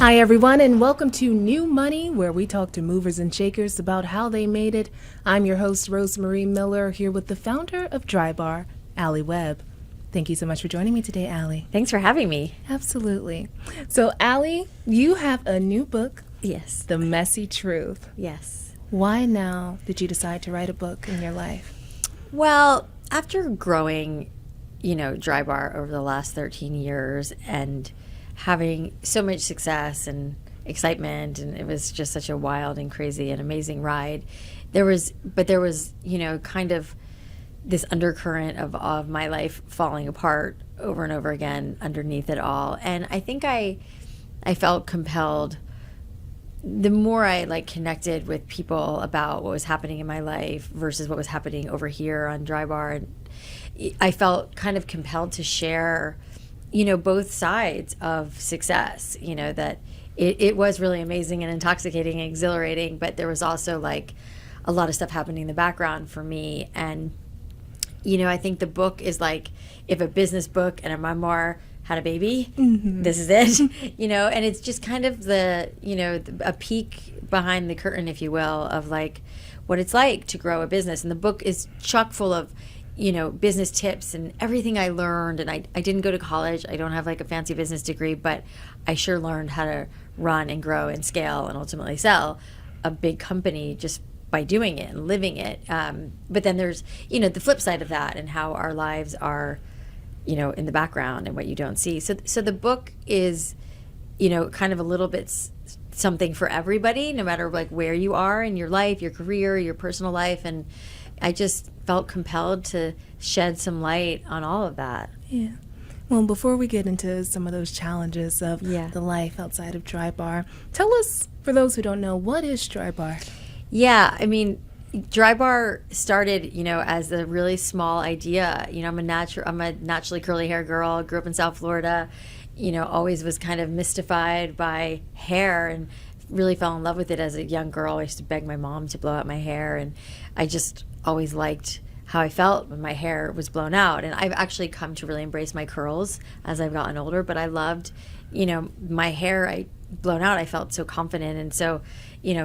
Hi, everyone, and welcome to New Money, where we talk to movers and shakers about how they made it. I'm your host, Rosemary Miller, here with the founder of Drybar, Alli Webb. Thank you so much for joining me today, Alli. Thanks for having me. Absolutely. So, Alli, you have a new book. Yes. The Messy Truth. Yes. Why now did you decide to write a book in your life? Well, after growing, Drybar over the last 13 years and having so much success and excitement, and it was just such a wild and crazy and amazing ride. There was kind of this undercurrent of my life falling apart over and over again underneath it all. And I think I felt compelled, the more I connected with people about what was happening in my life versus what was happening over here on Drybar, and I felt kind of compelled to share both sides of success, that it was really amazing and intoxicating and exhilarating, but there was also a lot of stuff happening in the background for me. And, I think the book is if a business book and a memoir had a baby, this is it, and it's just kind of a peek behind the curtain, if you will, of what it's like to grow a business. And the book is chock full of business tips and everything I learned. And I didn't go to college. I don't have a fancy business degree, but I sure learned how to run and grow and scale and ultimately sell a big company just by doing it and living it. But then there's, the flip side of that and how our lives are, in the background and what you don't see. So the book is, kind of a little bit something for everybody, no matter where you are in your life, your career, your personal life. And I just felt compelled to shed some light on all of that. Yeah. Well, before we get into some of those challenges of the life outside of Drybar, tell us, for those who don't know, what is Drybar? Yeah, I mean, Drybar started, as a really small idea. I'm a naturally curly hair girl, grew up in South Florida, always was kind of mystified by hair and really fell in love with it as a young girl. I used to beg my mom to blow out my hair, and I just always liked how I felt when my hair was blown out. And I've actually come to really embrace my curls as I've gotten older, but I loved, my hair blown out. I felt so confident. And so,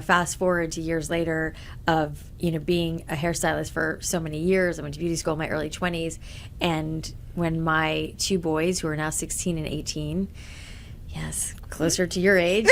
fast forward to years later of, being a hairstylist for so many years. I went to beauty school in my early 20s. And when my two boys, who are now 16 and 18, yes, closer to your age,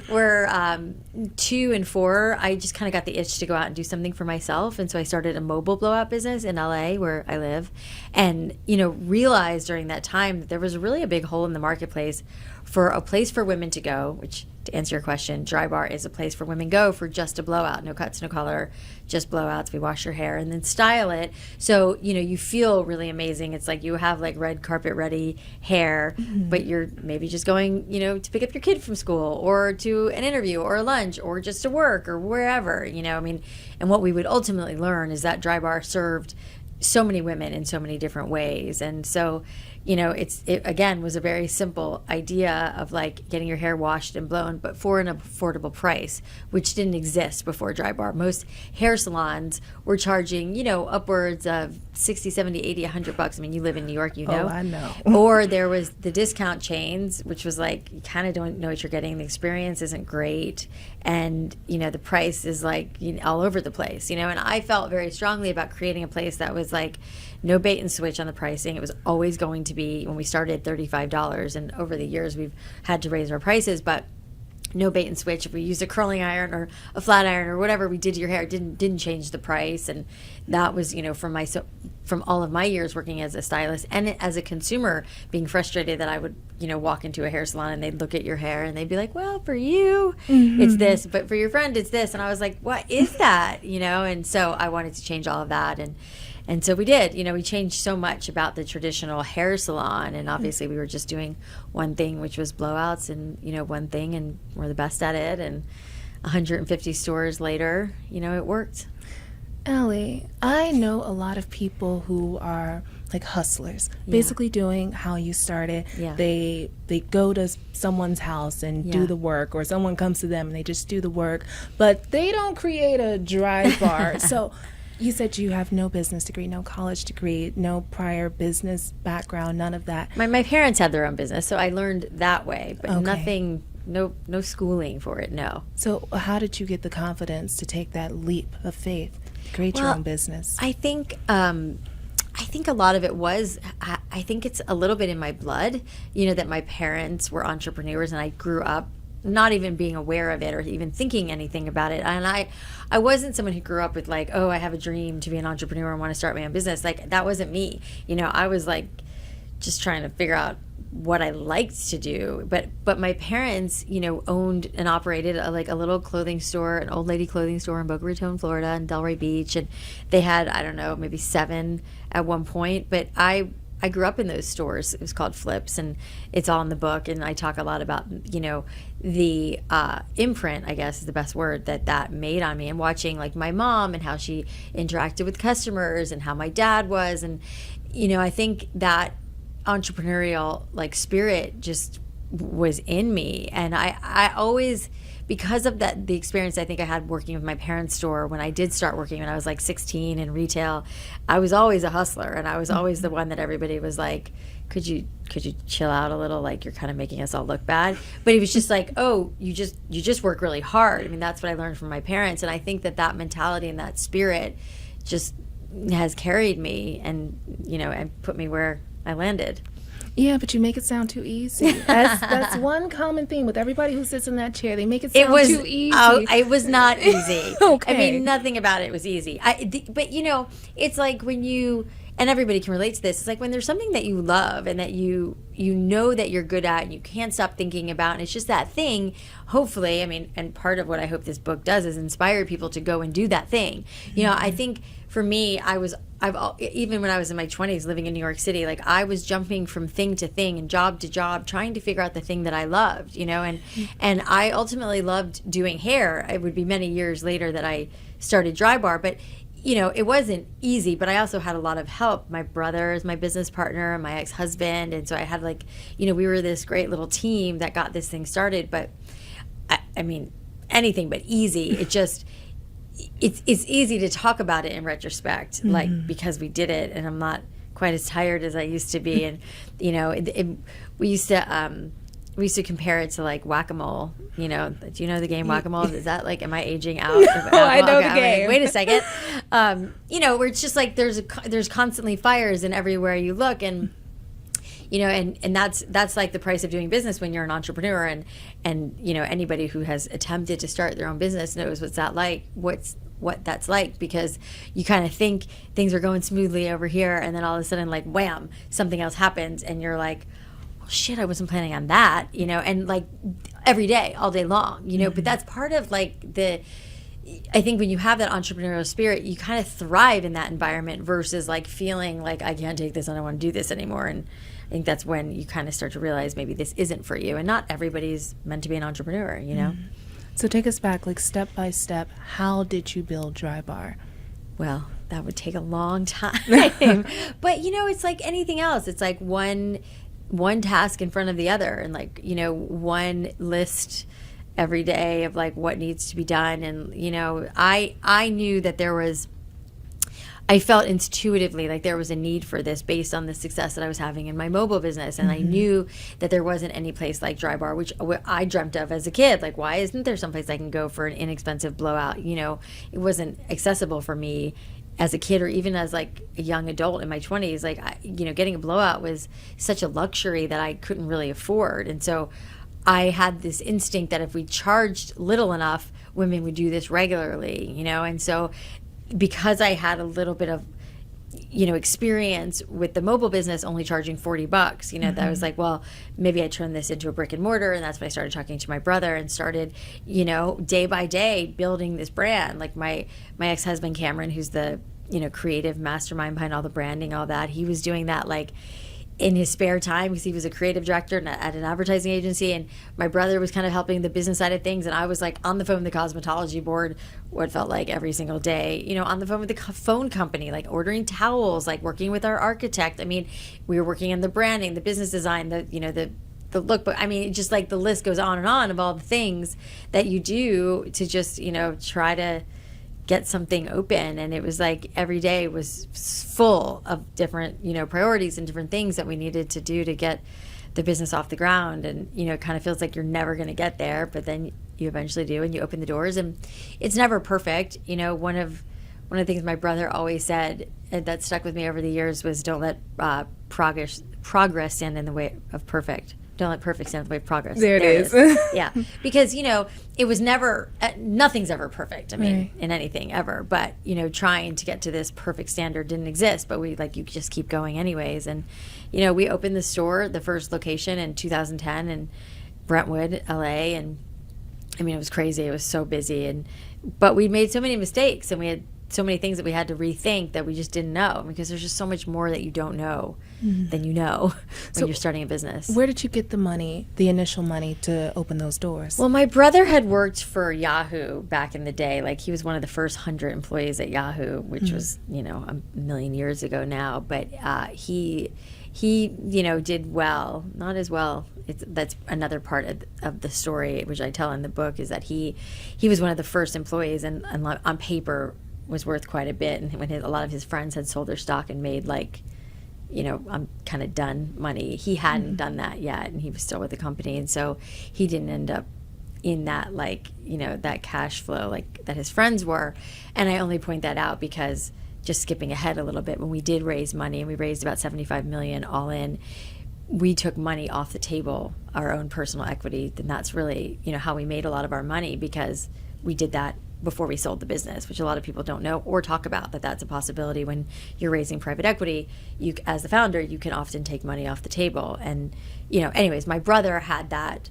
were 2 and 4. I just kind of got the itch to go out and do something for myself. And so I started a mobile blowout business in LA, where I live, and, realized during that time that there was really a big hole in the marketplace for a place for women to go, which, to answer your question, Drybar is a place for women go for just a blowout, no cuts, no color, just blowouts. We wash your hair and then style it. So, you feel really amazing. It's like you have red carpet ready hair, but you're maybe just going, to pick up your kid from school or to an interview or a lunch or just to work or wherever, and what we would ultimately learn is that Drybar served so many women in so many different ways. And so, it again was a very simple idea of getting your hair washed and blown, but for an affordable price, which didn't exist before Drybar. Most hair salons were charging, upwards of 60, 70, 80, $100. I mean, you live in New York, Oh, I know. Or there was the discount chains, which was you kind of don't know what you're getting. The experience isn't great. And, the price is all over the place, and I felt very strongly about creating a place that was no bait and switch on the pricing. It was always going to be, when we started, $35. And over the years, we've had to raise our prices, but no bait and switch. If we used a curling iron or a flat iron or whatever we did to your hair, it didn't change the price. And that was, from all of my years working as a stylist and as a consumer, being frustrated that I would, walk into a hair salon and they'd look at your hair and they'd be like, well, for you, it's this, but for your friend, it's this. And I was like, what is that? And so I wanted to change all of that. And so we did, we changed so much about the traditional hair salon. And obviously we were just doing one thing, which was blowouts, and, one thing, and we're the best at it. And 150 stores later, it worked. Alli, I know a lot of people who are hustlers, basically doing how you started. Yeah. They go to someone's house and do the work, or someone comes to them and they just do the work, but they don't create a Drybar. So You said you have no business degree, no college degree, no prior business background, none of that. My parents had their own business, so I learned that way, but Okay. nothing, no schooling for it, no. So how did you get the confidence to take that leap of faith, create your Well, own business? I think a lot of it was, I think it's a little bit in my blood, that my parents were entrepreneurs and I grew up not even being aware of it or even thinking anything about it. And I wasn't someone who grew up with like, oh, I have a dream to be an entrepreneur and want to start my own business. Like that wasn't me. I was like just trying to figure out what I liked to do. But my parents, owned and operated a little clothing store, an old lady clothing store in Boca Raton, Florida, and Delray Beach. And they had, I don't know, maybe 7 at one point. But I grew up in those stores. It was called Flips, and it's all in the book. And I talk a lot about, the imprint, I guess is the best word, that made on me. And watching like my mom and how she interacted with customers and how my dad was. And, I think that entrepreneurial like spirit just was in me. And I always, because of that, the experience I think I had working with my parents' store when I did start working when I was like 16 in retail, I was always a hustler, and I was always the one that everybody was like, could you chill out a little, like you're kind of making us all look bad. But it was just like, oh, you just work really hard. I mean, that's what I learned from my parents, and I think that mentality and that spirit just has carried me and and put me where I landed. Yeah, but you make it sound too easy. That's one common theme with everybody who sits in that chair. They make it sound too easy. Oh, it was not easy. Okay. I mean, nothing about it was easy. But it's like when you, and everybody can relate to this, it's like when there's something that you love and that you know that you're good at and you can't stop thinking about, and it's just that thing, hopefully, I mean, and part of what I hope this book does is inspire people to go and do that thing. I think for me, even when I was in my 20s living in New York City, like I was jumping from thing to thing and job to job, trying to figure out the thing that I loved, and I ultimately loved doing hair. It would be many years later that I started Drybar, but it wasn't easy, but I also had a lot of help. My brother is my business partner, my ex-husband, and so I had we were this great little team that got this thing started. But I mean, anything but easy. It just it's easy to talk about it in retrospect, like because we did it, and I'm not quite as tired as I used to be. And we used to compare it to like whack-a-mole. Do you know the game whack-a-mole? Is that like, am I aging out? I know the game. Wait a second. Where it's just like there's constantly fires in everywhere you look, and and that's like the price of doing business when you're an entrepreneur, and anybody who has attempted to start their own business knows what that's like, because you kind of think things are going smoothly over here, and then all of a sudden, like wham, something else happens, and you're like, oh shit, I wasn't planning on that, and like every day, all day long, but that's part of like I think when you have that entrepreneurial spirit, you kind of thrive in that environment versus like feeling like I can't take this, I don't want to do this anymore. And I think that's when you kind of start to realize maybe this isn't for you, and not everybody's meant to be an entrepreneur, So take us back, like step by step. How did you build Drybar? Well, that would take a long time. But it's like anything else. It's like one task in front of the other, and like one list every day of like what needs to be done. And I knew that I felt intuitively like there was a need for this based on the success that I was having in my mobile business. And I knew that there wasn't any place like Drybar, which I dreamt of as a kid. Like, why isn't there someplace I can go for an inexpensive blowout? It wasn't accessible for me as a kid, or even as like a young adult in my 20s. Like, getting a blowout was such a luxury that I couldn't really afford. And so I had this instinct that if we charged little enough, women would do this regularly, and so because I had a little bit of experience with the mobile business, only charging $40, that I was like, well, maybe I turn this into a brick and mortar. And that's when I started talking to my brother and started, day by day building this brand. Like my ex-husband, Cameron, who's the, creative mastermind behind all the branding, all that, he was doing that like in his spare time because he was a creative director at an advertising agency, and my brother was kind of helping the business side of things, and I was like on the phone with the cosmetology board what felt like every single day, on the phone with the phone company, like ordering towels, like working with our architect. I mean, we were working on the branding, the business design, the lookbook. I mean, just like the list goes on and on of all the things that you do to just try to get something open. And it was like every day was full of different, priorities and different things that we needed to do to get the business off the ground. And, it kind of feels like you're never going to get there, but then you eventually do, and you open the doors, and it's never perfect. One of the things my brother always said, and that stuck with me over the years, was don't let progress stand in the way of perfect. Don't let perfect stand in the way of progress. There it is. Yeah. Because, it was never, nothing's ever perfect. I mean, in anything ever. But, trying to get to this perfect standard didn't exist. But you just keep going anyways. And, we opened the store, the first location in 2010 in Brentwood, LA. And, it was crazy. It was so busy. But we made so many mistakes, and we had so many things that we had to rethink that we just didn't know, because there's just so much more that you don't know than you know when you're starting a business. Where did you get the initial money to open those doors? Well, my brother had worked for Yahoo back in the day. Like, he was one of the first 100 employees at Yahoo, which was, a million years ago now. But he did well, not as well. That's another part of the story, which I tell in the book, is that he was one of the first employees, and on paper was worth quite a bit. And when a lot of his friends had sold their stock and made I'm kind of done money, he hadn't done that yet, and he was still with the company. And so he didn't end up in that, that cash flow that his friends were. And I only point that out because, just skipping ahead a little bit, when we did raise money, and we raised about $75 million all in, we took money off the table, our own personal equity. And that's really, how we made a lot of our money, because we did that before we sold the business, which a lot of people don't know or talk about, that that's a possibility. When you're raising private equity, you, as the founder, you can often take money off the table. And, anyways, my brother had that,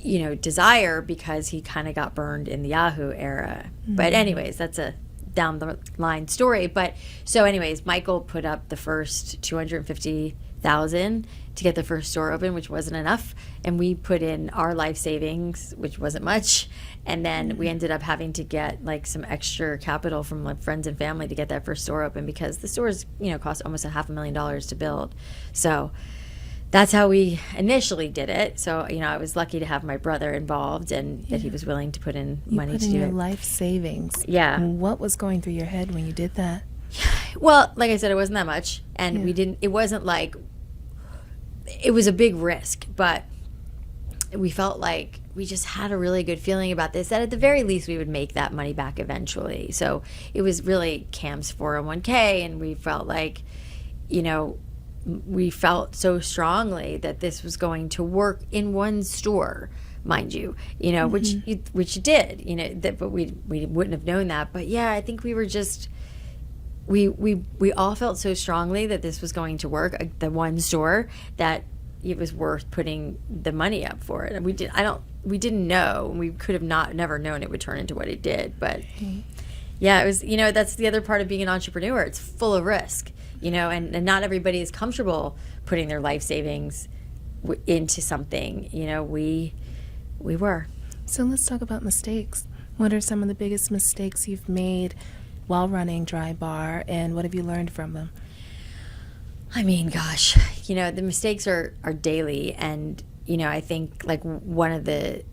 desire, because he kind of got burned in the Yahoo era. But anyways, that's a down the line story. But so anyways, Michael put up the first $250,000 to get the first store open, which wasn't enough, and we put in our life savings, which wasn't much, and then we ended up having to get some extra capital from friends and family to get that first store open, because the stores cost almost $500,000 to build. So that's how we initially did it. So I was lucky to have my brother involved, and that he was willing to put in money to do it. You put in your life savings. Yeah. What was going through your head when you did that? Well, like I said, it wasn't that much, and it wasn't it was a big risk, but we felt like we just had a really good feeling about this, that at the very least we would make that money back eventually. So it was really Cam's 401k, and we felt like, we felt so strongly that this was going to work in one store, mind you, which it did, but we wouldn't have known that. But yeah, I think we were just, we all felt so strongly that this was going to work, the one store, that it was worth putting the money up for it. And we didn't know, we could have never known it would turn into what it did. But yeah, it was, that's the other part of being an entrepreneur. It's full of risk, and not everybody is comfortable putting their life savings into something. We were. So let's talk about mistakes. What are some of the biggest mistakes you've made while running Drybar, and what have you learned from them? I mean, gosh, the mistakes are daily. And, I think one of the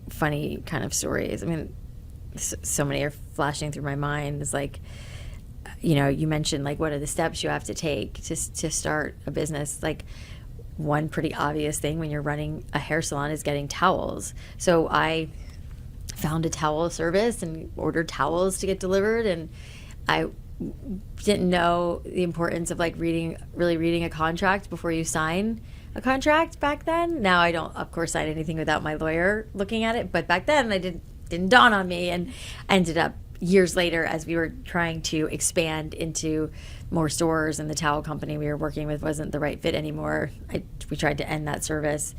funny kind of stories, I mean, so many are flashing through my mind, is you mentioned what are the steps you have to take to start a business. One pretty obvious thing when you're running a hair salon is getting towels. So I found a towel service and ordered towels to get delivered, and I didn't know the importance of really reading a contract before you sign a contract back then. Now I don't, of course, sign anything without my lawyer looking at it, but back then didn't dawn on me, and I ended up years later, as we were trying to expand into more stores, and the towel company we were working with wasn't the right fit anymore. We tried to end that service,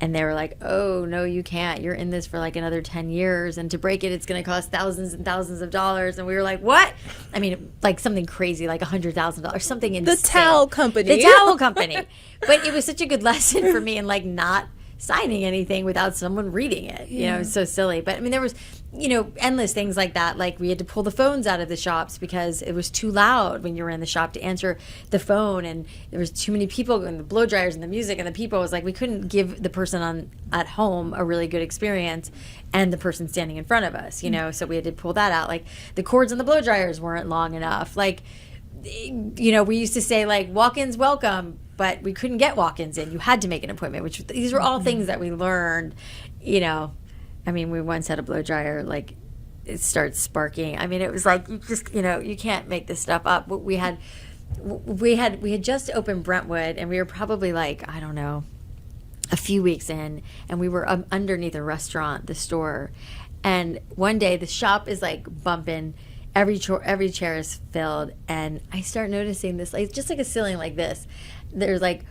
and they were like, "Oh no, you can't. You're in this for another 10 years, and to break it, it's going to cost thousands and thousands of dollars." And we were like, "What?" I mean, something crazy, $100,000, something insane. The towel company. The towel company. But it was such a good lesson for me, and not signing anything without someone reading it. You know, it's so silly. But I mean, there was, you know, endless things like that. Like we had to pull the phones out of the shops because it was too loud when you were in the shop to answer the phone, and there was too many people, and the blow dryers and the music and the people. It was like we couldn't give the person at home a really good experience and the person standing in front of us, you know. So we had to pull that out. Like the cords on the blow dryers weren't long enough. Like, you know, we used to say like walk-ins welcome, but we couldn't get walk-ins in. You had to make an appointment, which these were all things that we learned, you know. I mean, we once had a blow dryer, like it starts sparking. I mean, it was like, you just, you know, you can't make this stuff up. We had just opened Brentwood, and we were probably like, I don't know, a few weeks in, and we were underneath a restaurant, the store. And one day the shop is like bumping, every chair is filled, and I start noticing this, like just like a ceiling like this, there's like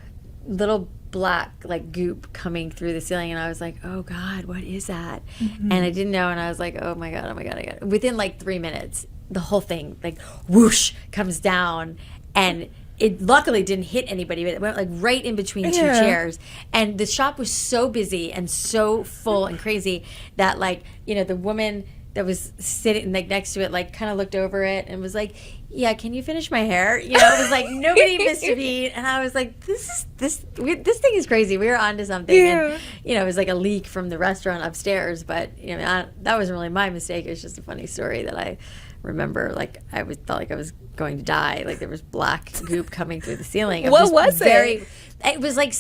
little black like goop coming through the ceiling, and I was like, oh God, what is that? And I didn't know, and I was like, oh my God. Within like 3 minutes, the whole thing like whoosh comes down, and it luckily didn't hit anybody, but it went like right in between two chairs. And the shop was so busy and so full and crazy that, like, you know, the woman that was sitting like next to it like kind of looked over it and was like, yeah, can you finish my hair? You know, it was like nobody missed a beat. And I was like, this thing is crazy. We were onto something. And, you know, it was like a leak from the restaurant upstairs. But, you know, that wasn't really my mistake. It was just a funny story that I remember. Like, felt like I was going to die. Like, there was black goop coming through the ceiling. What was it? It was like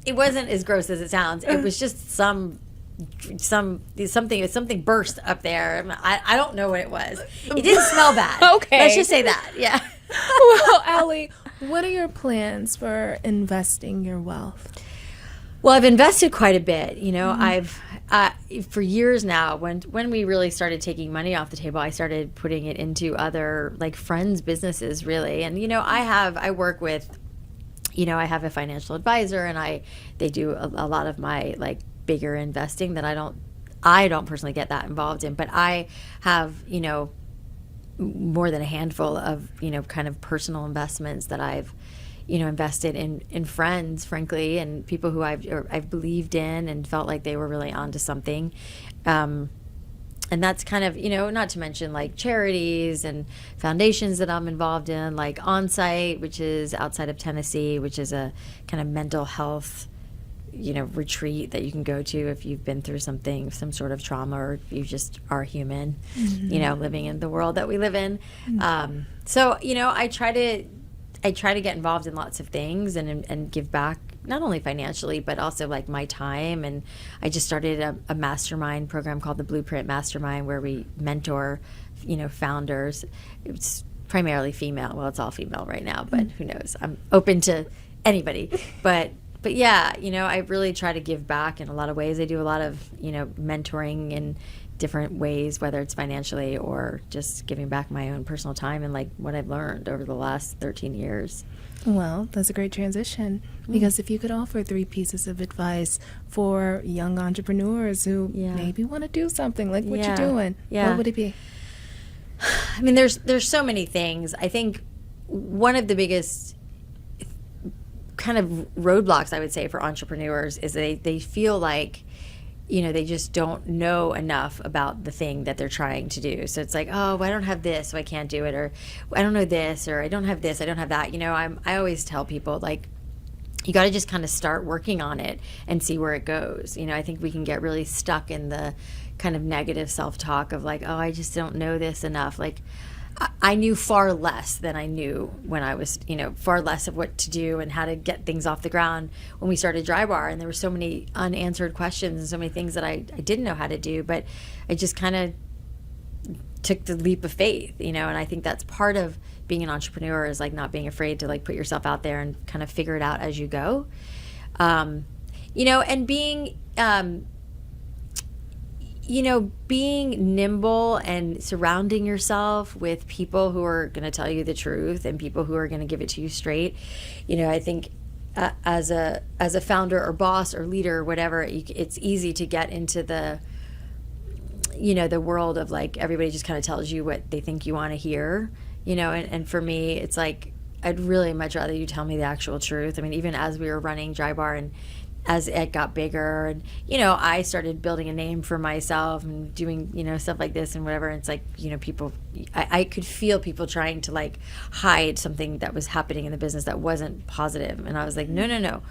it wasn't as gross as it sounds. It was just something burst up there. I don't know what it was. It didn't smell bad. Okay, let's just say that. Yeah. Well, Alli, what are your plans for investing your wealth? Well, I've invested quite a bit. You know, I've for years now. When we really started taking money off the table, I started putting it into other like friends' businesses, really. And you know, I work with, you know, I have a financial advisor, and they do a lot of my like bigger investing that I don't personally get that involved in, but I have, you know, more than a handful of, you know, kind of personal investments that I've, you know, invested in friends, frankly, and people who I've believed in and felt like they were really onto something. And that's kind of, you know, not to mention like charities and foundations that I'm involved in, like Onsite, which is outside of Tennessee, which is a kind of mental health, you know, retreat that you can go to if you've been through something, some sort of trauma, or if you just are human, you know, living in the world that we live in. So, you know, I try to get involved in lots of things and give back, not only financially, but also like my time. And I just started a mastermind program called the Blueprint Mastermind, where we mentor, you know, founders. It's primarily female. Well, it's all female right now, but who knows? I'm open to anybody. But yeah, you know, I really try to give back in a lot of ways. I do a lot of, you know, mentoring in different ways, whether it's financially or just giving back my own personal time and like what I've learned over the last 13 years. Well, that's a great transition, because if you could offer 3 pieces of advice for young entrepreneurs who maybe want to do something like what you're doing, what would it be? I mean, there's so many things. I think one of the biggest kind of roadblocks, I would say, for entrepreneurs is they feel like, you know, they just don't know enough about the thing that they're trying to do. So it's like, oh, well, I don't have this, so I can't do it, or I don't know this, or I don't have this, I don't have that. You know, I always tell people, like, you got to just kind of start working on it and see where it goes. You know, I think we can get really stuck in the kind of negative self-talk of like, oh, I just don't know this enough. Like, I knew far less than I knew when I was, you know, far less of what to do and how to get things off the ground when we started Drybar. And there were so many unanswered questions and so many things that I didn't know how to do, but I just kind of took the leap of faith, you know. And I think that's part of being an entrepreneur, is like not being afraid to like put yourself out there and kind of figure it out as you go. You know, and being, you know, being nimble and surrounding yourself with people who are going to tell you the truth and people who are going to give it to you straight. You know, I think as a founder or boss or leader or whatever, it's easy to get into the, you know, the world of like everybody just kind of tells you what they think you want to hear, you know. And for me, it's like I'd really much rather you tell me the actual truth. I mean, even as we were running Drybar and as it got bigger, and I started building a name for myself and doing stuff like this and whatever. And it's like people, I could feel people trying to like hide something that was happening in the business that wasn't positive, and I was like, no,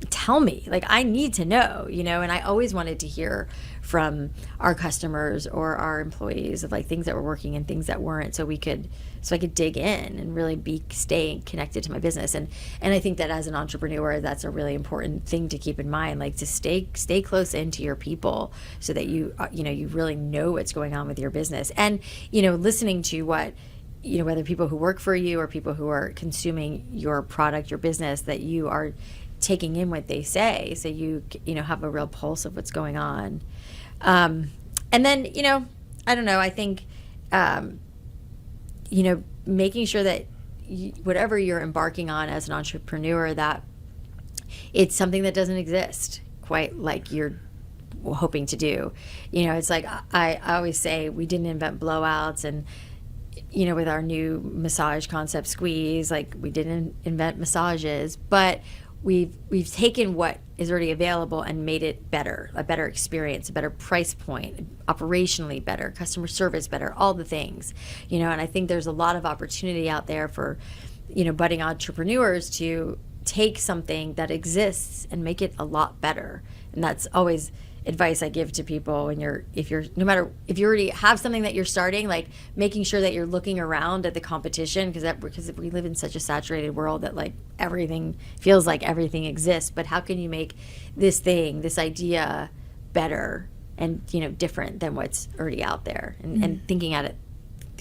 tell me, like I need to know, and I always wanted to hear from our customers or our employees of like things that were working and things that weren't, so I could dig in and really stay connected to my business. And I think that as an entrepreneur, that's a really important thing to keep in mind, like to stay close into your people so that you really know what's going on with your business, and listening to what whether people who work for you or people who are consuming your product, your business, that you are taking in what they say, so you have a real pulse of what's going on. And then I don't know, I think making sure that whatever you're embarking on as an entrepreneur, that it's something that doesn't exist quite like you're hoping to do. It's like I always say, we didn't invent blowouts, and with our new massage concept, Squeeze, like we didn't invent massages, but we've taken what is already available and made it better, a better experience, a better price point, operationally better, customer service better, all the things, and I think there's a lot of opportunity out there for, budding entrepreneurs to take something that exists and make it a lot better. And that's always advice I give to people if you already have something that you're starting, like making sure that you're looking around at the competition, because we live in such a saturated world that like everything feels like everything exists. But how can you make this idea better and different than what's already out there, and thinking at it,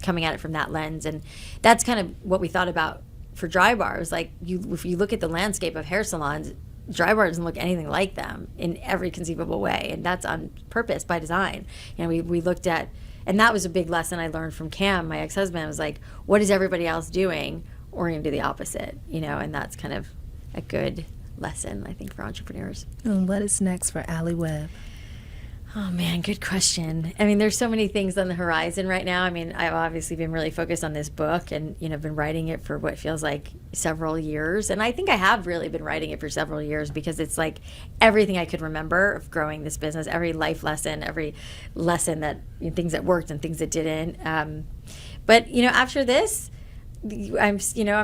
coming at it from that lens. And that's kind of what we thought about for Drybar. Is like if you look at the landscape of hair salons, Drybar doesn't look anything like them in every conceivable way, and that's on purpose, by design. We looked at, and that was a big lesson I learned from Cam, my ex-husband. Was like, what is everybody else doing? We're going to do the opposite, and that's kind of a good lesson, I think, for entrepreneurs. And what is next for Alli Webb? Oh man, good question. I mean, there's so many things on the horizon right now. I mean, I've obviously been really focused on this book, and been writing it for what feels like several years. And I think I have really been writing it for several years, because it's like everything I could remember of growing this business, every life lesson, every lesson that things that worked and things that didn't. But after this, I'm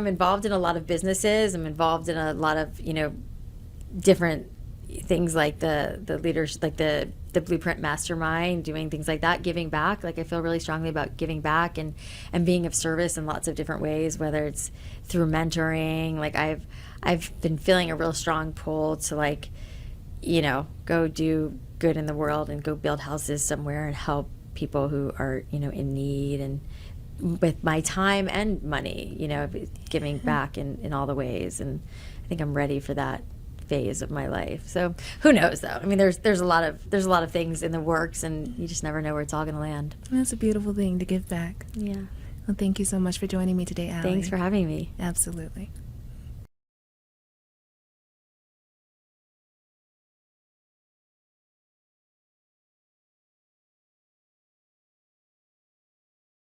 involved in a lot of businesses. I'm involved in a lot of different things, like the leaders, like the Blueprint Mastermind, doing things like that, giving back. Like I feel really strongly about giving back and being of service in lots of different ways, whether it's through mentoring. Like I've been feeling a real strong pull to like, go do good in the world and go build houses somewhere and help people who are, in need, and with my time and money, giving back in all the ways. And I think I'm ready for that phase of my life. So who knows, though? I mean, there's a lot of things in the works, and you just never know where it's all going to land. That's a beautiful thing to give back. Yeah. Well, thank you so much for joining me today, Alli. Thanks for having me. Absolutely.